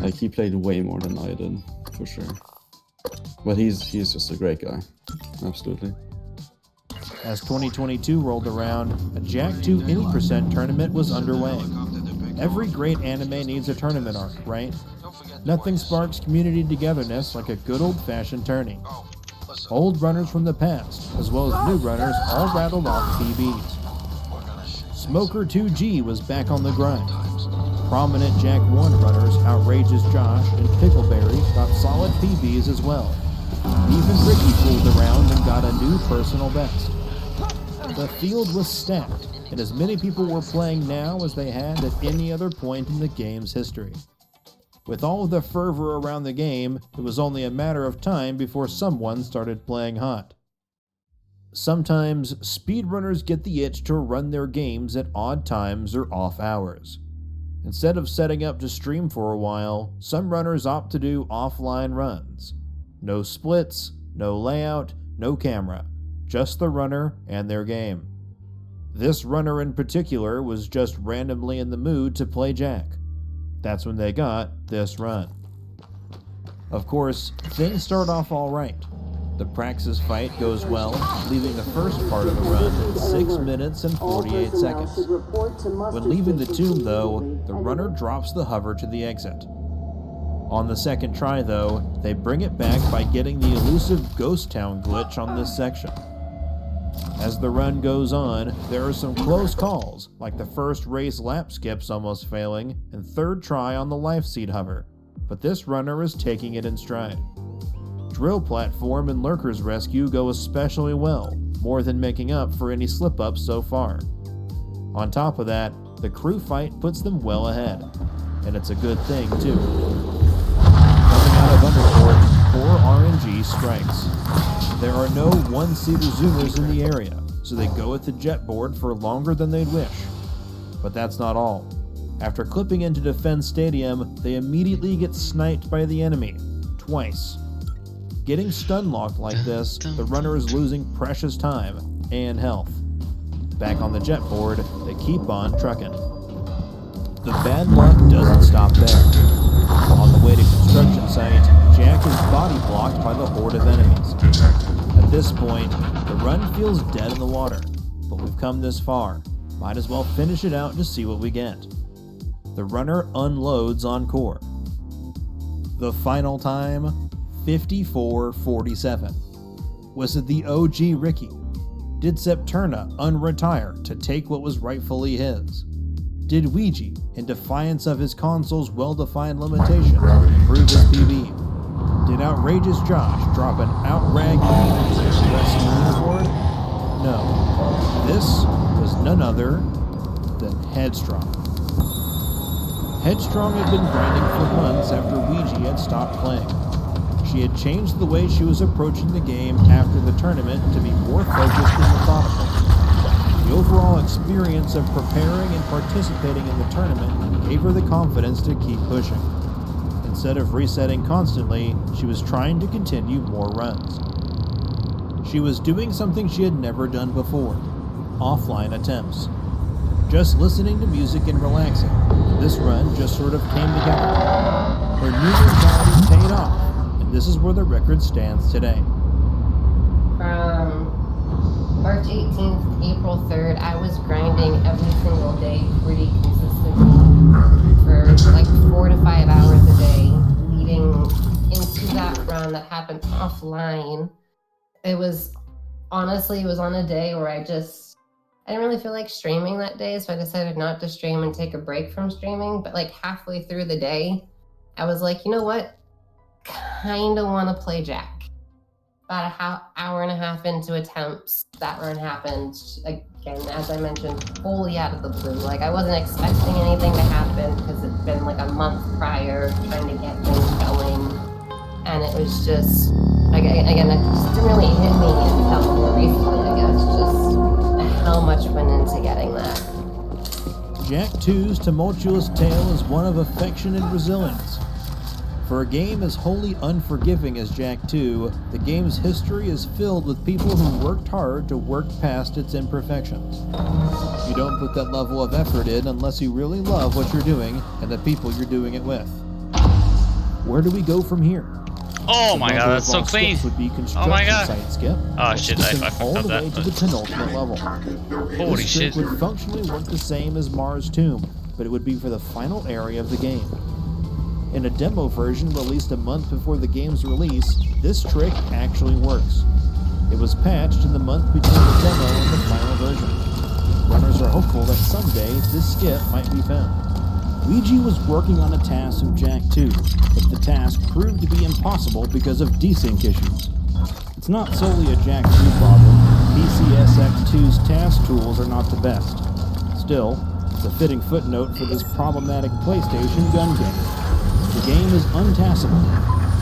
Like, he played way more than I did, for sure. But he's just a great guy. Absolutely. As 2022 rolled around, a Jack 2 Any Percent tournament was underway. Every great anime needs a tournament arc, right? Nothing sparks community togetherness like a good old-fashioned tourney. Old runners from the past, as well as new runners, all rattled off PBs. Smoker 2G was back on the grind. Prominent Jack 1 runners Outrageous Josh and Pickleberry got solid PBs as well. Even Ricky fooled around and got a new personal best. The field was stacked, and as many people were playing now as they had at any other point in the game's history. With all of the fervor around the game, it was only a matter of time before someone started playing hot. Sometimes, speedrunners get the itch to run their games at odd times or off hours. Instead of setting up to stream for a while, some runners opt to do offline runs. No splits, no layout, no camera, just the runner and their game. This runner in particular was just randomly in the mood to play Jack. That's when they got this run. Of course, things start off alright. The Praxis fight goes well, leaving the first part of the run in 6 minutes and 48 seconds. When leaving the tomb though, the runner drops the hover to the exit. On the second try though, they bring it back by getting the elusive Ghost Town glitch on this section. As the run goes on, there are some close calls, like the first race lap skips almost failing, and third try on the life seed hover, but this runner is taking it in stride. Drill platform and Lurker's rescue go especially well, more than making up for any slip-ups so far. On top of that, the crew fight puts them well ahead, and it's a good thing too. Coming out of Undercourt, poor RNG strikes. There are no one-seater zoomers in the area, so they go at the jetboard for longer than they'd wish. But that's not all. After clipping into Defense Stadium, they immediately get sniped by the enemy, twice. Getting stun-locked like this, the runner is losing precious time and health. Back on the jetboard, they keep on trucking. The bad luck doesn't stop there. On the way to construction site, Jack is body blocked by the horde of enemies. At this point, the run feels dead in the water, but we've come this far. Might as well finish it out to see what we get. The runner unloads on core. The final time, 54:47. Was it the OG Ricky? Did Septurna unretire to take what was rightfully his? Did Ouija, in defiance of his console's well-defined limitations, improve his PB? Did Outrageous Josh drop an outrag rescue leaderboard? No. This was none other than Headstrong. Headstrong had been grinding for months after Ouija had stopped playing. She had changed the way she was approaching the game after the tournament to be more focused and methodical. The overall experience of preparing and participating in the tournament gave her the confidence to keep pushing. Instead of resetting constantly, she was trying to continue more runs. She was doing something she had never done before, offline attempts. Just listening to music and relaxing. This run just sort of came together. Her new mentality paid off, and this is where the record stands today. From March 18th, April 3rd, I was grinding every single day pretty consistently for like 4 to 5 hours a day, leading into that run that happened offline. It was on a day where I didn't really feel like streaming that day, so I decided not to stream and take a break from streaming. But like halfway through the day, I was like, you know what? Kind of want to play Jack. About an hour and a half into attempts, that run happened. Again, as I mentioned, wholly out of the blue. Like, I wasn't expecting anything to happen because it'd been like a month prior trying to get things going. And it was just, again, it just didn't really hit me until more recently, I guess, just how much went into getting that. Jack 2's tumultuous tale is one of affection and resilience. For a game as wholly unforgiving as Jack 2, the game's history is filled with people who worked hard to work past its imperfections. You don't put that level of effort in unless you really love what you're doing and the people you're doing it with. Where do we go from here? Oh my god, that's so clean. Would be Oh my god. site skip, Oh shit, I all fucked the up way to that. the penultimate level. Holy This shit. trick would functionally work the same as Mars Tomb, but it would be for the final area of the game. In a demo version released a month before the game's release, this trick actually works. It was patched in the month between the demo and the final version. Runners are hopeful that someday this skip might be found. Ouija was working on a task of Jak 2, but the task proved to be impossible because of desync issues. It's not solely a Jak 2 problem. PCSX2's task tools are not the best. Still, it's a fitting footnote for this problematic PlayStation gun game. The game is untaskable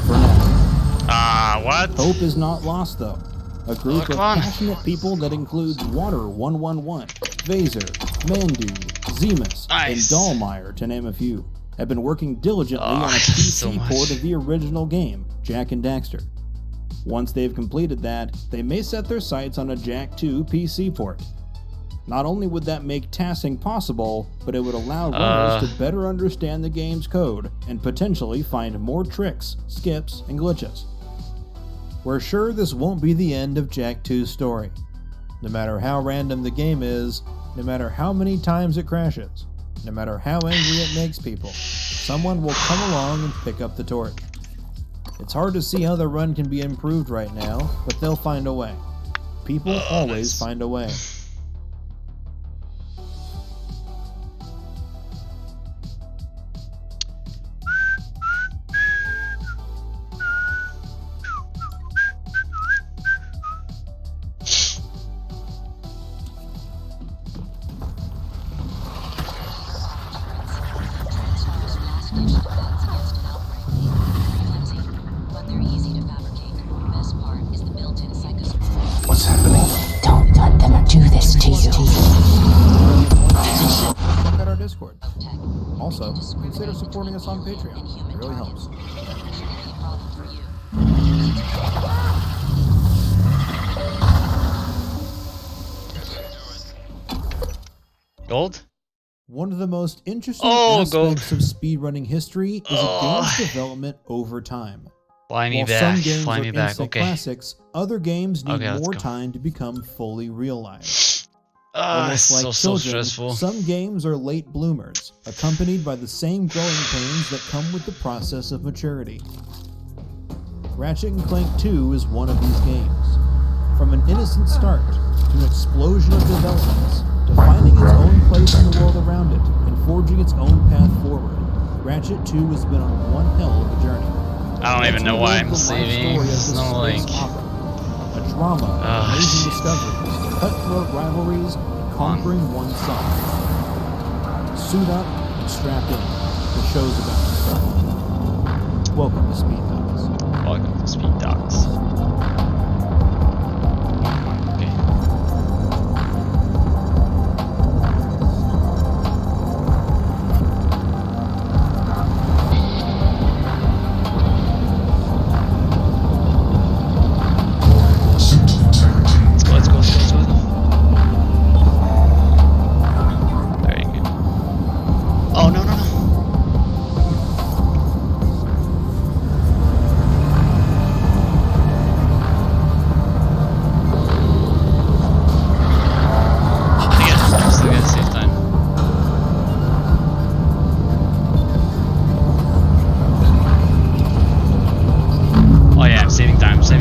for now. What? Hope is not lost, though. A group of come on. passionate people that includes Water111, Vaser, Mandu, Zemus, Nice. and Dahlmeyer, to name a few, have been working diligently on a so PC much. port of the original game, Jak and Daxter. Once they've completed that, they may set their sights on a Jak 2 PC port. Not only would that make tasking possible, but it would allow runners to better understand the game's code and potentially find more tricks, skips, and glitches. We're sure this won't be the end of Jak 2's story. No matter how random the game is, no matter how many times it crashes, no matter how angry it makes people, someone will come along and pick up the torch. It's hard to see how the run can be improved right now, but they'll find a way. People always find a way. What's happening? Don't let them do this to you. Check out our Discord. Also, consider supporting us on Patreon. It really helps. Gold? One of the most interesting Oh, gold. aspects of speedrunning history is a game's development over time. Fly me While back. some games Fly are me back. instant Okay. classics, other games need Okay, let's more go. time to become fully realized. It's Almost like so children, stressful. some games are late bloomers, accompanied by the same growing pains that come with the process of maturity. Ratchet & Clank 2 is one of these games. From an innocent start, to an explosion of developments, to finding its own place in the world around it, and forging its own path forward, Ratchet 2 has been on one hell of a journey. I don't even know why I'm Let's relive the saving. life story of It's this no space link. opera. A drama of amazing shit. discoveries, cutthroat rivalries, and conquering oneself. Suit up and strap in. The show's about to start. Welcome to Speed Dogs. Welcome to Speed Dogs. Okay. Let's go. Very good. Oh, no. I still gotta save time. Oh yeah, I'm saving time. Let's go.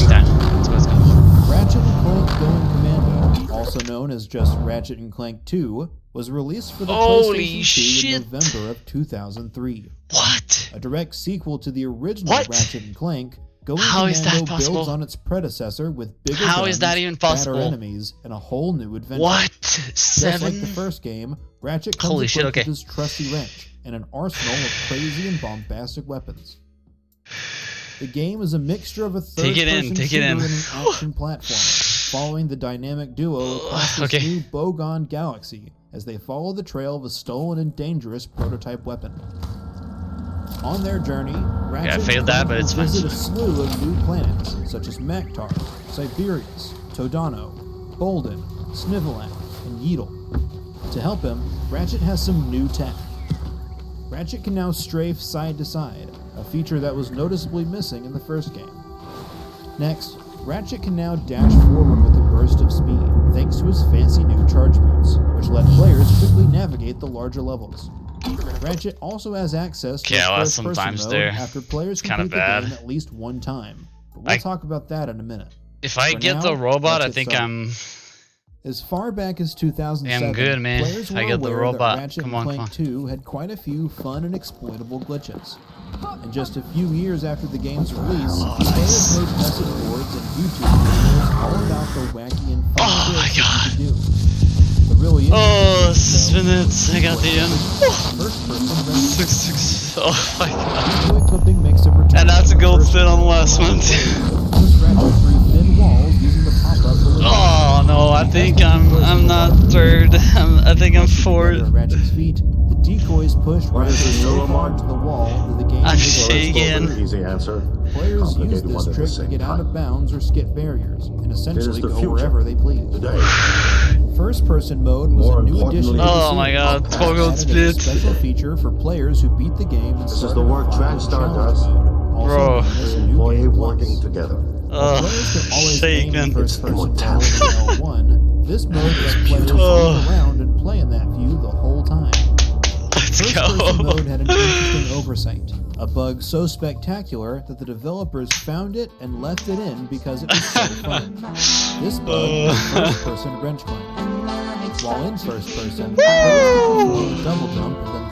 Ratchet & Clank Going Commando, also known as just Ratchet & Clank 2, was released for the Holy PlayStation 2 shit. in November of 2003. What? A direct sequel to the original What? Ratchet & Clank, Going How is that Commando possible? builds on its predecessor with bigger How guns, is that even possible? badder enemies, and a whole new adventure. What? Just like 7? the first game, Ratchet comes Holy equipped shit, okay. with his trusty wrench and an arsenal of crazy and bombastic weapons. The game is a mixture of a Take it in, third-person take it shooter in. and an action platformer, following the dynamic duo across this Okay. new Bogon galaxy as they follow the trail of a stolen and dangerous prototype weapon. On their journey, Ratchet I failed that, but it's fine. visit a slew of new planets, such as Maktar, Siberius, Todano, Bolden, Sniveland, and Yeetle. To help him, Ratchet has some new tech. Ratchet can now strafe side to side, a feature that was noticeably missing in the first game. Next, Ratchet can now dash forward with a burst of speed, thanks to his fancy new charge boots, which let players quickly navigate the larger levels. Ratchet also has access to Yeah, well, a first-person sometimes mode there. after players It's kinda complete the bad. game at least one time. But we'll talk about that in a minute. If I For get now, the robot, I let's get think started. As far back as 2007, I'm good, man. players were I got the aware robot. that Ratchet Come and on, Clank come on. 2 had quite a few fun and exploitable glitches. And just a few years after the game's release, players made message boards and YouTube videos all about the wacky and fun tricks that you could do. The really Oh, interesting 6 minutes. I got the end. first-person rendering. 6. Oh my god. Video clipping makes a return. And that's a gold fit on the last one too. Push Ratchet through thin walls using the pop-up balloon. Oh no, I think I'm not third. I think I'm fourth. At Ratchet's feet, the decoys push What is Ratchet this, so Solomon? far to the wall that the game I'm is shaking. Easy answer. Players use Complicated this one at trick the to same get out time. of bounds or skip barriers, and essentially the go future. wherever they please. Today, First-person mode was More a new importantly- addition to the Oh my series. god, It 12 gold added as a split. special feature for players who beat the game and This is started the work a final TranStar challenge does. mode, also Bro. known as New employee Game Plus. working together. Oh, Players could always aim in shaking. first-person mode immortality. in L1. This mode lets players Oh. move around and play in that view the whole time. Let's First-person go. mode had an interesting oversight, a bug so spectacular that the developers found it and left it in because it was so fun. This bug was first-person wrench climbing. While in first-person, players could perform a double jump and then